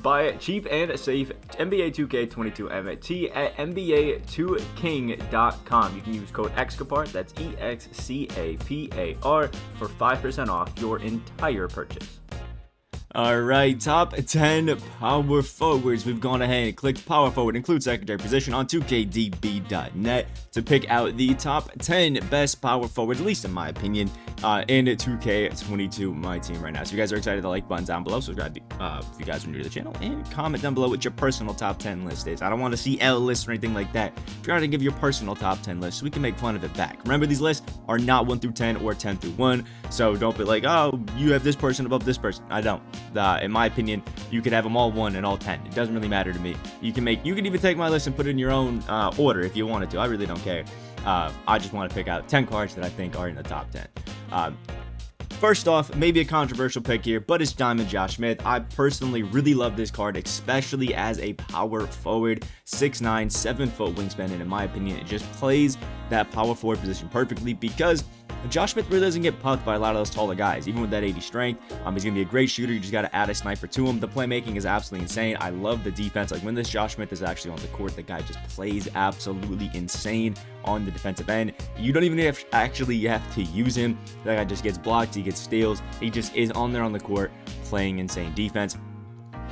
Buy cheap and safe NBA 2K22 MT at NBA2King.com. You can use code Excapar, that's EXCAPAR, for 5% off your entire purchase. Alright, top 10 power forwards. We've gone ahead and clicked power forward, include secondary position on 2KDB.net to pick out the top 10 best power forwards, at least in my opinion, in 2K22 Myteam right now. So if you guys are excited, the like button down below, subscribe if you guys are new to the channel, and comment down below what your personal top 10 list is. I don't want to see L lists or anything like that. If you're going to give your personal top 10 list, so we can make fun of it back. Remember, these lists are not 1 through 10 or 10 through 1, so don't be like, oh, you have this person above this person. I don't. In my opinion, you could have them all 1 and all 10. It doesn't really matter to me. You can even take my list and put it in your own order if you wanted to. I really don't care. I just want to pick out 10 cards that I think are in the top 10. First off, maybe a controversial pick here, but it's Diamond Josh Smith. I personally really love this card, especially as a power forward, 6'9", 7-foot wingspan, and in my opinion, it just plays that power forward position perfectly because Josh Smith really doesn't get pucked by a lot of those taller guys, even with that 80 strength. He's going to be a great shooter. You just got to add a sniper to him. The playmaking is absolutely insane. I love the defense. Like, when this Josh Smith is actually on the court, the guy just plays absolutely insane on the defensive end. You don't even actually have to use him. That guy just gets blocked. He gets steals. He just is on there on the court playing insane defense.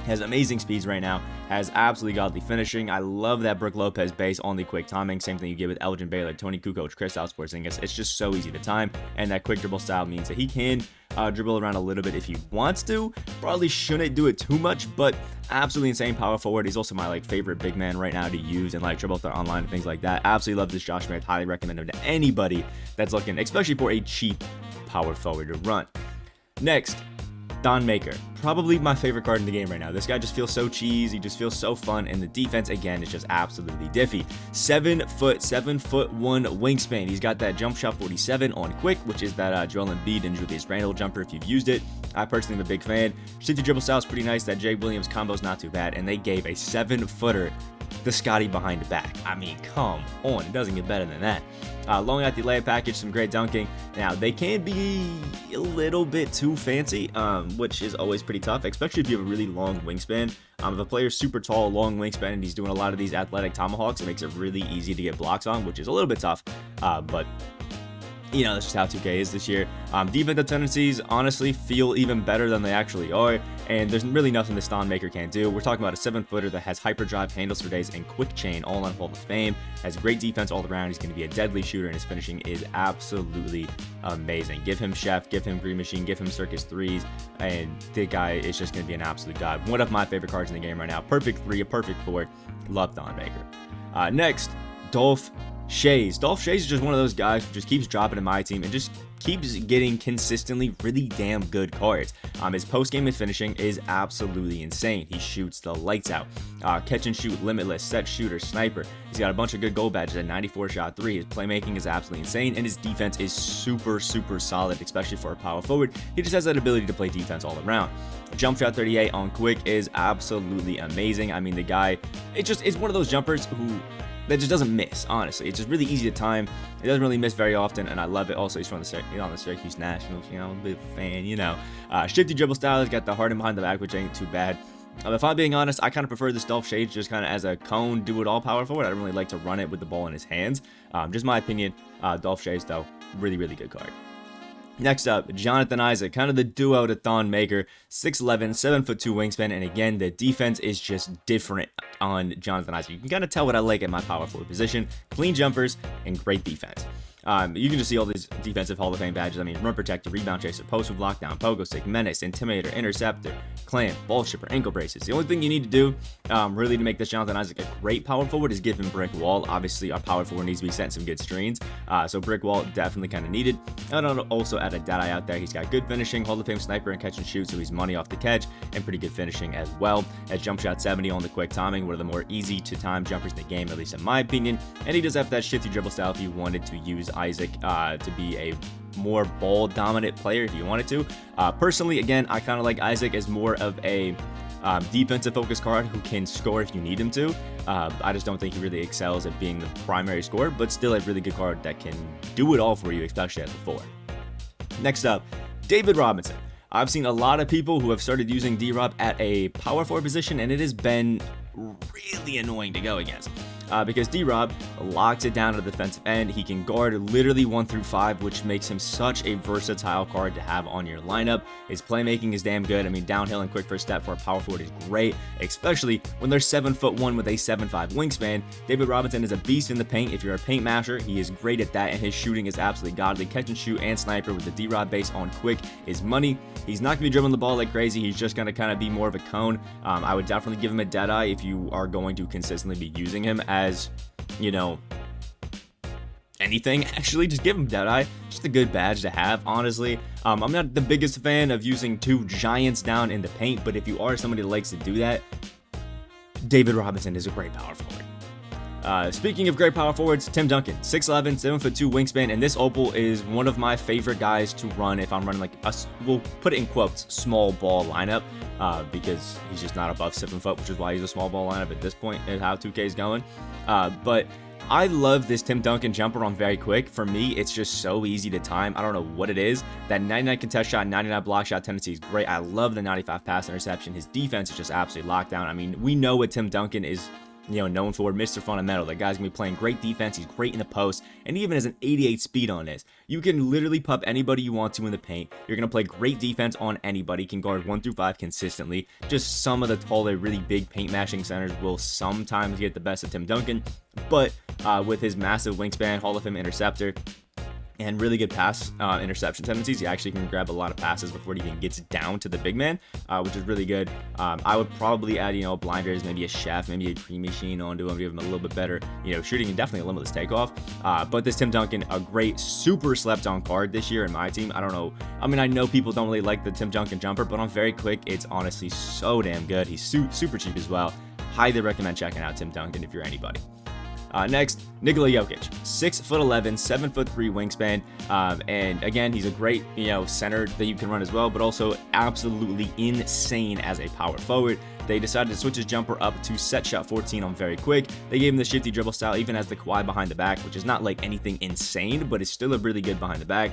Has amazing speeds right now, has absolutely godly finishing. I love that Brook Lopez base on the quick timing. Same thing you get with Elgin Baylor, Tony Kukoc, Kristaps Porzingis. It's just so easy to time, and that quick dribble style means that he can dribble around a little bit if he wants to. Probably shouldn't do it too much, but absolutely insane power forward. He's also my favorite big man right now to use and dribble threat online and things like that. Absolutely love this Josh Smith. Highly recommend him to anybody that's looking, especially for a cheap power forward to run. Next, Donte Maker, probably my favorite card in the game right now. This guy just feels so cheesy, just feels so fun, and the defense, again, is just absolutely diffy. 7'1" wingspan. He's got that jump shot 47 on quick, which is that Joel Embiid and Julius Randle jumper if you've used it. I personally am a big fan. Shifty dribble style is pretty nice. That Jay Williams combo is not too bad, and they gave a 7-footer the Scotty behind the back. I mean, come on, it doesn't get better than that. Long out the layup package, some great dunking. Now, they can be a little bit too fancy, which is always pretty tough, especially if you have a really long wingspan. If a player's super tall, long wingspan, and he's doing a lot of these athletic tomahawks, it makes it really easy to get blocks on, which is a little bit tough, but you know, that's just how 2K is this year. Defensive tendencies, honestly, feel even better than they actually are, and there's really nothing this Donte Maker can't do. We're talking about a 7-footer that has hyperdrive, handles for days, and quick chain all on Hall of Fame. Has great defense all around. He's going to be a deadly shooter, and his finishing is absolutely amazing. Give him Chef, give him Green Machine, give him Circus 3s, and the guy is just going to be an absolute god. One of my favorite cards in the game right now. Perfect 3, a perfect 4. Love Donte Maker. Next, Dolph Schayes. Dolph Schayes is just one of those guys who just keeps dropping in my team and just keeps getting consistently really damn good cards. His post-game and finishing is absolutely insane. He shoots the lights out. Catch and shoot, limitless, set shooter, sniper. He's got a bunch of good goal badges at 94 shot 3. His playmaking is absolutely insane, and his defense is super solid, especially for a power forward. He just has that ability to play defense all around. Jump shot 38 on quick is absolutely amazing. I mean, the guy, it just is one of those jumpers that just doesn't miss, honestly. It's just really easy to time. It doesn't really miss very often, and I love it. Also, he's on the Syracuse Nationals, you know, I'm a big fan, you know. Shifty dribble style, he's got the hard and behind the back, which ain't too bad. If I'm being honest, I kind of prefer this Dolph Schayes just kind of as a cone, do-it-all power forward. I don't really like to run it with the ball in his hands. Just my opinion. Dolph Schayes, though, really good card. Next up, Jonathan Isaac, kind of the duo to Donte Maker, 6'11", 7'2" wingspan, and again, the defense is just different on Jonathan Isaac. You can kind of tell what I like at my power forward position: clean jumpers and great defense. You can just see all these defensive Hall of Fame badges. I mean, run protector, rebound chaser, post move, lockdown, pogo stick, menace, intimidator, interceptor, clamp, ball shipper, ankle braces. The only thing you need to do really to make this Jonathan Isaac a great power forward is give him brick wall. Obviously, our power forward needs to be setting some good screens, so brick wall definitely kind of needed. And I'll also add a data out there. He's got good finishing, Hall of Fame sniper, and catch and shoot, so he's money off the catch, and pretty good finishing as well. Has jump shot 70 on the quick timing, one of the more easy to time jumpers in the game, at least in my opinion. And he does have that shifty dribble style if you wanted to use Isaac to be a more ball dominant player if you wanted to. Personally, again, I kind of like Isaac as more of a defensive focused card who can score if you need him to. I just don't think he really excels at being the primary scorer, but still a really good card that can do it all for you, especially at the 4. Next up, David Robinson. I've seen a lot of people who have started using D-Rob at a power forward position, and it has been really annoying to go against. Because D-Rob locks it down to the defensive end. He can guard literally 1 through 5, which makes him such a versatile card to have on your lineup. His playmaking is damn good. I mean, downhill and quick first step for a power forward is great, especially when they're 7'1" with a 7'5" wingspan. David Robinson is a beast in the paint. If you're a paint masher, he is great at that, and his shooting is absolutely godly. Catch and shoot and sniper with the D-Rob base on quick is money. He's not going to be dribbling the ball like crazy. He's just going to kind of be more of a cone. I would definitely give him a dead eye if you are going to consistently be using him as, you know, anything. Actually, just give him Deadeye. Just a good badge to have, honestly. I'm not the biggest fan of using 2 giants down in the paint, but if you are somebody that likes to do that, David Robinson is a great power forward. Speaking of great power forwards, Tim Duncan, 6'11", 7'2" wingspan, and this opal is one of my favorite guys to run if I'm running like a, we'll put it in quotes, small ball lineup, because he's just not above 7 foot, which is why he's a small ball lineup at this point and how 2K is going. But I love this Tim Duncan jumper on very quick. For me, it's just so easy to time. I don't know what it is. That 99 contest shot, 99 block shot tendency is great. I love the 95 pass interception. His defense is just absolutely locked down. I mean, we know what Tim Duncan is, you know, known for, Mr. Fundamental. That guy's gonna be playing great defense. He's great in the post, and he even has an 88 speed on this. You can literally pup anybody you want to in the paint. You're gonna play great defense on anybody. Can guard 1 through 5 consistently. Just some of the taller, really big paint mashing centers will sometimes get the best of Tim Duncan, but with his massive wingspan, Hall of Fame interceptor, and really good pass interception tendencies, he actually can grab a lot of passes before he even gets down to the big man, which is really good. I would probably add, you know, blinders, maybe a chef, maybe a cream machine onto him, give him a little bit better, you know, shooting, and definitely a limitless takeoff. But this Tim Duncan, a great, super slept on card this year in my team. I don't know. I mean, I know people don't really like the Tim Duncan jumper, but on very quick, it's honestly so damn good. He's super cheap as well. Highly recommend checking out Tim Duncan if you're anybody. Next, Nikola Jokic, 6'11", 7'3" wingspan, and again, he's a great, you know, center that you can run as well, but also absolutely insane as a power forward. They decided to switch his jumper up to set shot 14 on very quick. They gave him the shifty dribble style, even as the Kawhi behind the back, which is not like anything insane, but it's still a really good behind the back.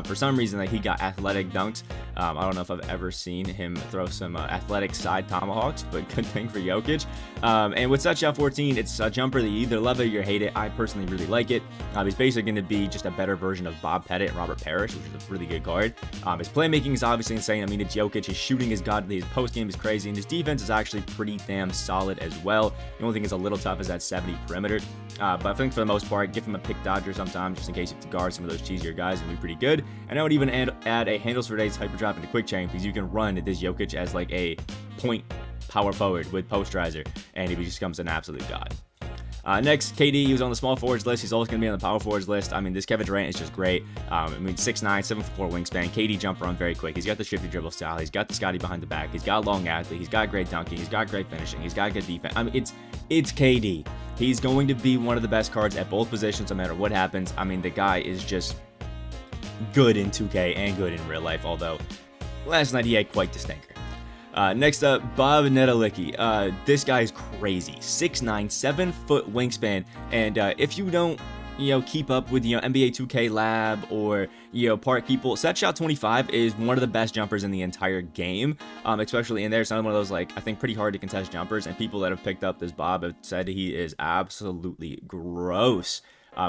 For some reason, like, he got athletic dunks. I don't know if I've ever seen him throw some athletic side tomahawks, but good thing for Jokic. And with set shot 14, it's a jumper that you either love it or you hate it. I personally really like it. He's basically going to be just a better version of Bob Pettit and Robert Parrish, which is a really good guard. His playmaking is obviously insane. I mean, it's Jokic. His shooting is godly. His post game is crazy, and his defense is actually pretty damn solid as well. The only thing is a little tough is that 70 perimeter. But I think for the most part, give him a pick dodger sometimes, just in case you have to guard some of those cheesier guys, and be pretty good. And I would even add a handles for days hyper drop into quick chain, because you can run this Jokic as like a point power forward with posterizer, and he just becomes an absolute god. Next, KD, he was on the small forwards list. He's always going to be on the power forwards list. I mean, this Kevin Durant is just great. I mean, 6'9", 7'4" wingspan. KD jumper on very quick. He's got the shifty dribble style. He's got the Scotty behind the back. He's got long athlete. He's got great dunking. He's got great finishing. He's got good defense. I mean, it's KD. He's going to be one of the best cards at both positions no matter what happens. I mean, the guy is just good in 2K and good in real life, although last night he had quite the stinker. Next up, Bob Nedelicki. This guy is crazy. 6'9", 7 foot wingspan, and if you don't, you know, keep up with, you know, NBA 2K Lab or, you know, Park people, set shot 25 is one of the best jumpers in the entire game, especially in there. It's not one of those, like, I think pretty hard to contest jumpers, and people that have picked up this Bob have said he is absolutely gross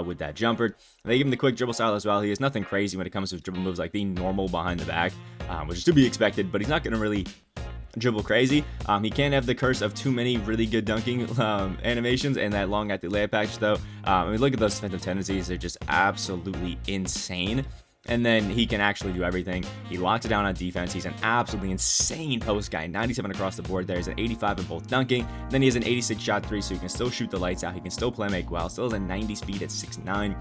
with that jumper. They give him the quick dribble style as well. He has nothing crazy when it comes to his dribble moves, like the normal behind the back, which is to be expected, but he's not going to really dribble crazy. He can't have the curse of too many really good dunking animations and that long at the layup package, though. I mean, look at those defensive tendencies. They're just absolutely insane. And then he can actually do everything. He locks it down on defense. He's an absolutely insane post guy. 97 across the board there. He's an 85 in both dunking. Then he has an 86 shot 3, so he can still shoot the lights out. He can still play make well. Still has a 90 speed at 6'9".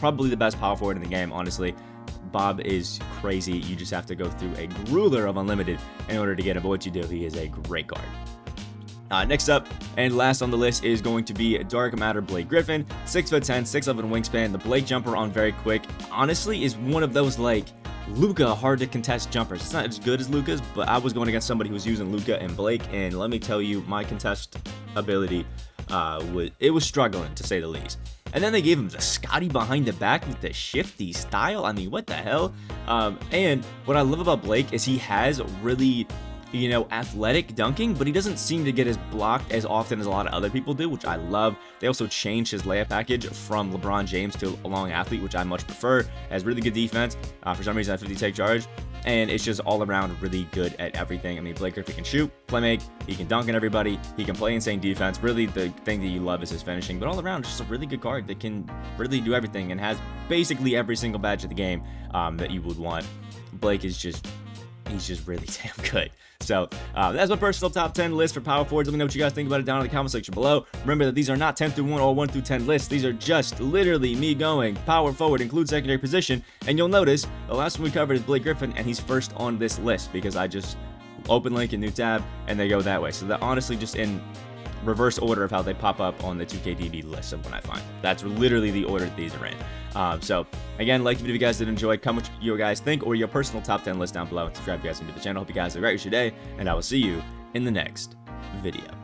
Probably the best power forward in the game, honestly. Bob is crazy. You just have to go through a grueler of Unlimited in order to get him, but what you do, he is a great guard. Next up, and last on the list, is going to be Dark Matter Blake Griffin, 6'10", 6'11" wingspan. The Blake jumper on very quick, honestly, is one of those, like, Luka hard to contest jumpers. It's not as good as Luka's, but I was going against somebody who was using Luka and Blake, and let me tell you, my contest ability, it was struggling, to say the least. And then they gave him the Scotty behind the back with the shifty style. I mean, what the hell? And what I love about Blake is he has really, you know, athletic dunking, but he doesn't seem to get as blocked as often as a lot of other people do, which I love. They also changed his layup package from LeBron James to a long athlete, which I much prefer. Has really good defense. For some reason, I 50 take charge. And it's just all around really good at everything. I mean, Blake Griffin can shoot, play make, he can dunk on everybody, he can play insane defense. Really, the thing that you love is his finishing, but all around, just a really good guard that can really do everything and has basically every single badge of the game that you would want. Blake is just, he's just really damn good. So that's my personal top 10 list for power forwards. Let me know what you guys think about it down in the comment section below. Remember that these are not 10 through 1 or 1 through 10 lists. These are just literally me going power forward, include secondary position. And you'll notice the last one we covered is Blake Griffin, and he's first on this list because I just open link and new tab and they go that way. So they're honestly just in reverse order of how they pop up on the 2KDB list of when I find them. That's literally the order that these are in. So again, like the video if you guys did enjoy, comment what you guys think or your personal top 10 list down below, and subscribe if you guys into the channel. Hope you guys have a great rest of your day, and I will see you in the next video.